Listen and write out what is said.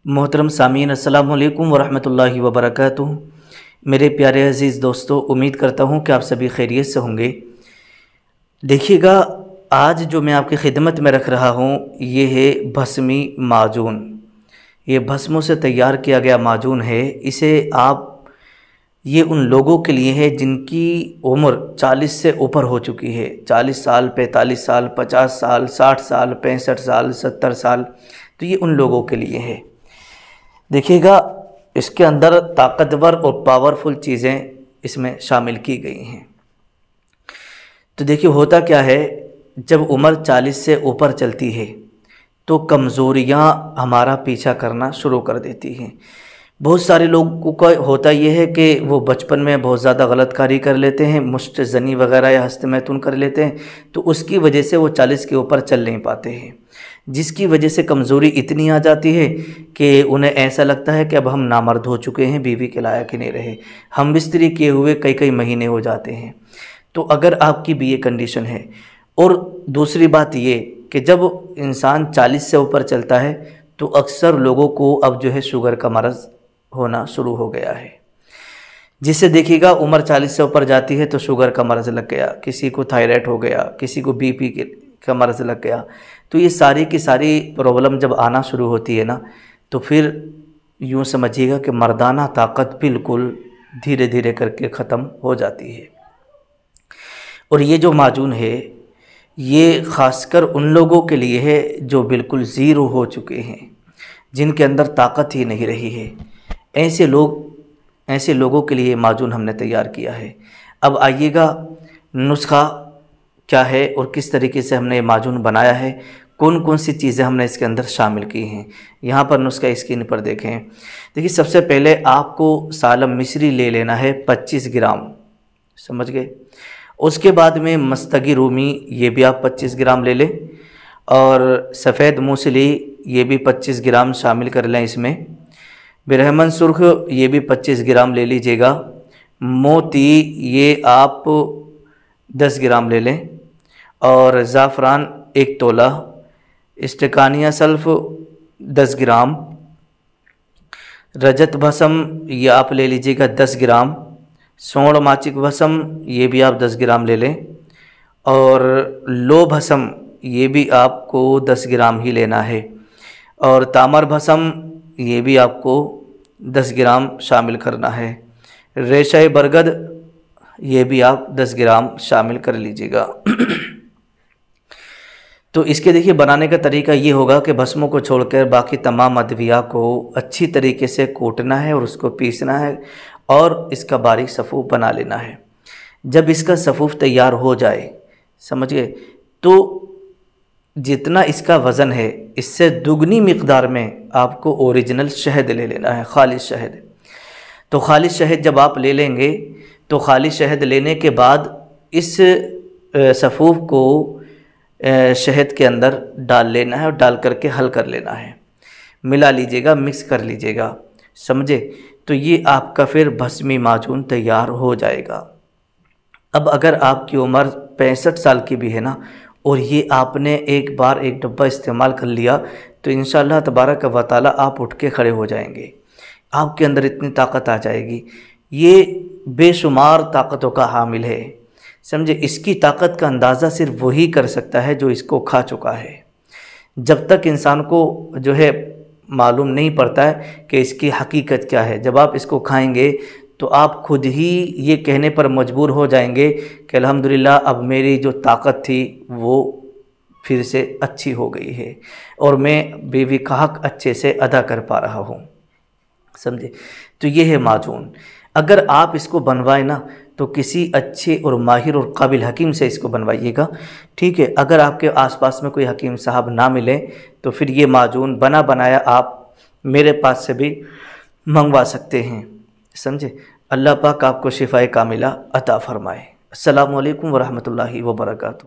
محترم سامعین السلام علیکم ورحمۃ اللہ وبرکاتہ۔ میرے پیارے عزیز دوستو، امید کرتا ہوں کہ آپ سبھی خیریت سے ہوں گے۔ دیکھیے گا، آج جو میں آپ کی خدمت میں رکھ رہا ہوں یہ ہے بھسمی معجون۔ یہ بھسموں سے تیار کیا گیا معجون ہے۔ اسے یہ ان لوگوں کے لیے ہے جن کی عمر 40 سے اوپر ہو چکی ہے، 40 سال، 45 سال، 50 سال، 60 سال، 65 سال، 70 سال، تو یہ ان لوگوں کے لیے ہے۔ دیکھیے گا، اس کے اندر طاقتور اور پاورفل چیزیں اس میں شامل کی گئی ہیں۔ تو دیکھیے ہوتا کیا ہے، جب عمر 40 سے اوپر چلتی ہے تو کمزوریاں ہمارا پیچھا کرنا شروع کر دیتی ہیں۔ بہت سارے لوگوں کا ہوتا یہ ہے کہ وہ بچپن میں بہت زیادہ غلط کاری کر لیتے ہیں، مشت زنی وغیرہ یا ہست میتون کر لیتے ہیں، تو اس کی وجہ سے وہ 40 کے اوپر چل نہیں پاتے ہیں، جس کی وجہ سے کمزوری اتنی آ جاتی ہے کہ انہیں ایسا لگتا ہے کہ اب ہم نامرد ہو چکے ہیں، بیوی کے لائق ہی نہیں رہے، ہم بستری کیے ہوئے کئی مہینے ہو جاتے ہیں۔ تو اگر آپ کی بھی یہ کنڈیشن ہے، اور دوسری بات یہ کہ جب انسان 40 سے اوپر چلتا ہے تو اکثر لوگوں کو اب جو ہے شوگر کا مرض ہونا شروع ہو گیا ہے، جس سے دیکھیے گا عمر 40 سے اوپر جاتی ہے تو شوگر کا مرض لگ گیا، کسی کو تھائرائیڈ ہو گیا، کسی کو بی پی کا مرض لگ گیا۔ تو یہ ساری کی ساری پرابلم جب آنا شروع ہوتی ہے نا، تو پھر یوں سمجھیے گا کہ مردانہ طاقت بالکل دھیرے دھیرے کر کے ختم ہو جاتی ہے۔ اور یہ جو معجون ہے یہ خاص کر ان لوگوں کے لیے ہے جو بالکل زیرو ہو چکے ہیں، جن کے اندر طاقت ہی نہیں رہی ہے۔ ایسے لوگوں کے لیے معجون ہم نے تیار کیا ہے۔ اب آئیے گا، نسخہ کیا ہے اور کس طریقے سے ہم نے یہ معجون بنایا ہے، کون سی چیزیں ہم نے اس کے اندر شامل کی ہیں۔ یہاں پر نسخہ اسکرین پر دیکھیں۔ دیکھیے، سب سے پہلے آپ کو سالم مصری لے لینا ہے 25 گرام، سمجھ گئے۔ اس کے بعد میں مستگی رومی، یہ بھی آپ 25 گرام لے لیں، اور سفید موسلی یہ بھی 25 گرام شامل کر لیں اس میں۔ برہمن سرخ یہ بھی 25 گرام لے لیجئے گا۔ موتی یہ آپ 10 گرام لے لیں، اور زعفران 1 تولہ، اسٹکانیہ سلف 10 گرام، رجت بھسم یہ آپ لے لیجئے گا 10 گرام، سونڑ ماچک بھسم یہ بھی آپ 10 گرام لے لیں، اور لو بھسم یہ بھی آپ کو 10 گرام ہی لینا ہے، اور تامر بھسم یہ بھی آپ کو 10 گرام شامل کرنا ہے، ریشہ برگد یہ بھی آپ 10 گرام شامل کر لیجئے گا۔ تو اس کے دیکھیے بنانے کا طریقہ یہ ہوگا کہ بھسموں کو چھوڑ کر باقی تمام ادویہ کو اچھی طریقے سے کوٹنا ہے اور اس کو پیسنا ہے، اور اس کا باریک صفوف بنا لینا ہے۔ جب اس کا صفوف تیار ہو جائے، سمجھ گئے، تو جتنا اس کا وزن ہے اس سے دگنی مقدار میں آپ کو اوریجنل شہد لے لینا ہے، خالص شہد۔ تو خالص شہد جب آپ لے لیں گے تو خالص شہد لینے کے بعد اس صفوف کو شہد کے اندر ڈال لینا ہے، اور ڈال کر کے حل کر لینا ہے، ملا لیجئے گا، مکس کر لیجئے گا، سمجھے۔ تو یہ آپ کا پھر بھسمی معجون تیار ہو جائے گا۔ اب اگر آپ کی عمر 65 سال کی بھی ہے نا، اور یہ آپ نے ایک بار ایک ڈبہ استعمال کر لیا، تو انشاءاللہ تبارک و تعالی آپ اٹھ کے کھڑے ہو جائیں گے، آپ کے اندر اتنی طاقت آ جائے گی۔ یہ بے شمار طاقتوں کا حامل ہے، سمجھے۔ اس کی طاقت کا اندازہ صرف وہی کر سکتا ہے جو اس کو کھا چکا ہے۔ جب تک انسان کو جو ہے معلوم نہیں پڑتا ہے کہ اس کی حقیقت کیا ہے، جب آپ اس کو کھائیں گے تو آپ خود ہی یہ کہنے پر مجبور ہو جائیں گے کہ الحمدللہ اب میری جو طاقت تھی وہ پھر سے اچھی ہو گئی ہے، اور میں بیوی کا حق اچھے سے ادا کر پا رہا ہوں، سمجھے۔ تو یہ ہے معجون۔ اگر آپ اس کو بنوائیں نا تو کسی اچھے اور ماہر اور قابل حکیم سے اس کو بنوائیے گا، ٹھیک ہے۔ اگر آپ کے آس پاس میں کوئی حکیم صاحب نہ ملے تو پھر یہ معجون بنا بنایا آپ میرے پاس سے بھی منگوا سکتے ہیں، سمجھے۔ اللہ پاک آپ کو شفائے کاملہ عطا فرمائے۔ السلام علیکم ورحمۃ اللہ وبرکاتہ۔